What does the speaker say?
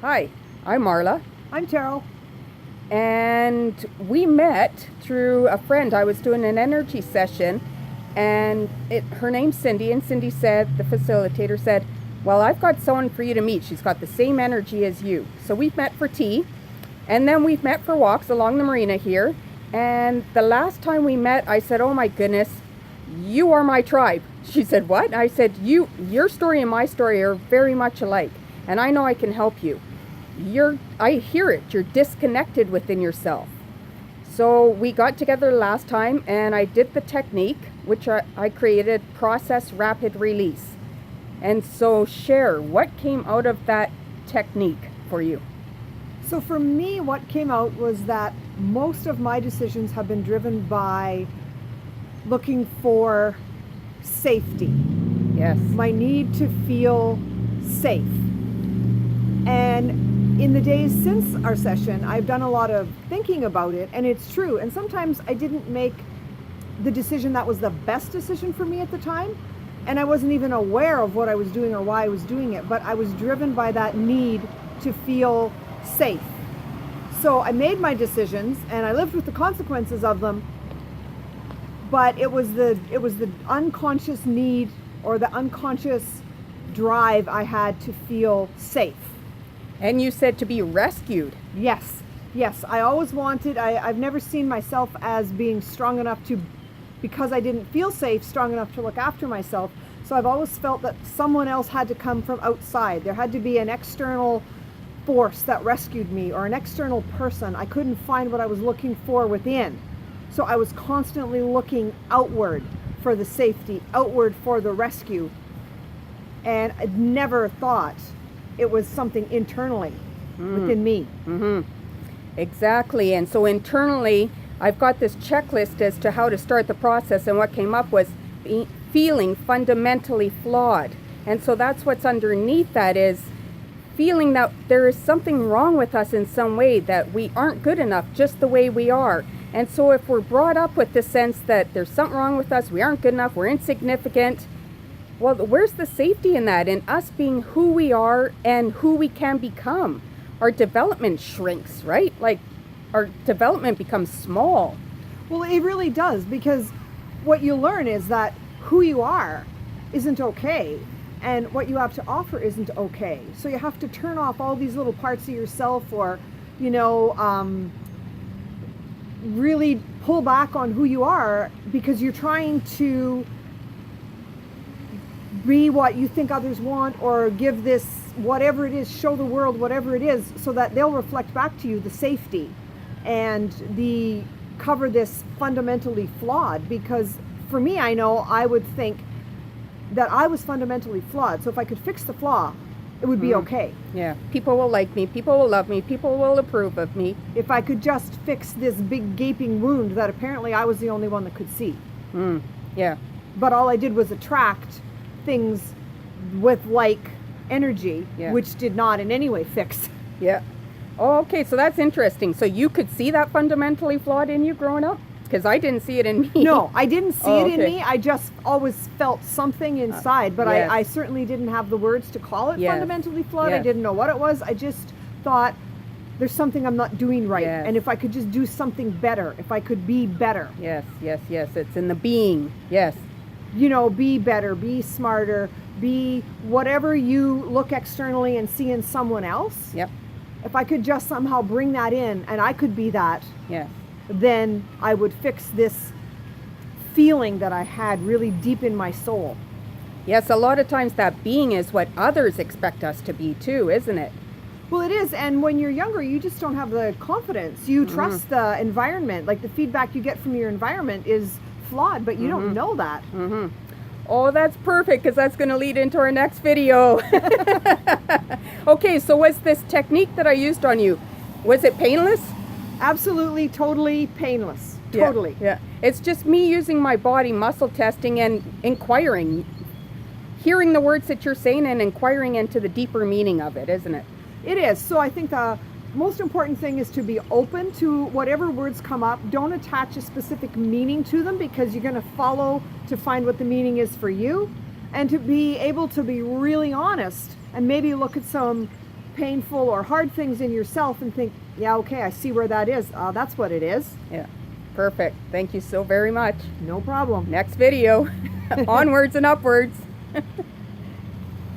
Hi, I'm Marla, I'm Terrell. and we met through a friend. I was doing an energy session, and her name's Cindy, and Cindy said, the facilitator said, well, I've got someone for you to meet. She's got the same energy as you. So we've met for tea, and then we've met for walks along the marina here. And the last time we met, I said, oh my goodness, you are my tribe. She said, what? I said, your story and my story are very much alike, and I know I can help you. I hear it, you're disconnected within yourself. So we got together last time and I did the technique, which I created, process rapid release. And so share what came out of that technique for you. So for me, what came out was that most of my decisions have been driven by looking for safety. Yes. My need to feel safe. And in the days since our session, I've done a lot of thinking about it, and it's true. And sometimes I didn't make the decision that was the best decision for me at the time, and I wasn't even aware of what I was doing or why I was doing it, but I was driven by that need to feel safe. So I made my decisions and I lived with the consequences of them, but it was the unconscious need or the unconscious drive I had to feel safe. And you said to be rescued. Yes, I always wanted, I've never seen myself as being strong enough to, because I didn't feel safe, strong enough to look after myself. So I've always felt that someone else had to come from outside. There had to be an external force that rescued me, or an external person. I couldn't find what I was looking for within. So I was constantly looking outward for the safety, outward for the rescue. And I never thought it was something internally within me. Mm-hmm. Exactly. And so internally, I've got this checklist as to how to start the process, and what came up was feeling fundamentally flawed. And so that's what's underneath that, is feeling that there is something wrong with us in some way, that we aren't good enough just the way we are. And so if we're brought up with the sense that there's something wrong with us, we aren't good enough, we're insignificant, well, where's the safety in that? In us being who we are and who we can become. Our development shrinks, right? Like, our development becomes small. Well, it really does, because what you learn is that who you are isn't okay, and what you have to offer isn't okay. So you have to turn off all these little parts of yourself, or, really pull back on who you are, because you're trying to be what you think others want, or give this, whatever it is, show the world whatever it is, so that they'll reflect back to you the safety and the cover this fundamentally flawed. Because for me, I know I would think that I was fundamentally flawed. So if I could fix the flaw, it would be okay. Yeah. People will like me. People will love me. People will approve of me. If I could just fix this big gaping wound that apparently I was the only one that could see. Yeah. But all I did was attract things with like energy, which did not in any way fix. Yeah. Oh, okay. So that's interesting. So you could see that fundamentally flawed in you growing up? Because I didn't see it in me. No, I didn't see it in me. I just always felt something inside, but yes. I certainly didn't have the words to call it fundamentally flawed. Yes. I didn't know what it was. I just thought, there's something I'm not doing right. Yes. And if I could just do something better, if I could be better. Yes. It's in the being. Yes. Be better, be smarter, be whatever you look externally and see in someone else. Yep. If I could just somehow bring that in, and I could be that, then I would fix this feeling that I had really deep in my soul. Yes, a lot of times that being is what others expect us to be too, isn't it? Well, it is. And when you're younger, you just don't have the confidence. You trust the environment. Like, the feedback you get from your environment is flawed, but you don't know that. Oh, that's perfect, because that's going to lead into our next video. Okay, so was this technique that I used on you, was it painless? Absolutely, totally painless. Totally. Yeah. It's just me using my body, muscle testing, and inquiring, hearing the words that you're saying and inquiring into the deeper meaning of it, isn't it? It is. So I think the most important thing is to be open to whatever words come up. Don't attach a specific meaning to them, because you're going to follow to find what the meaning is for you, and to be able to be really honest and maybe look at some painful or hard things in yourself and think, yeah, okay, I see where that is. That's what it is. Yeah. Perfect. Thank you so very much. No problem. Next video. Onwards and upwards.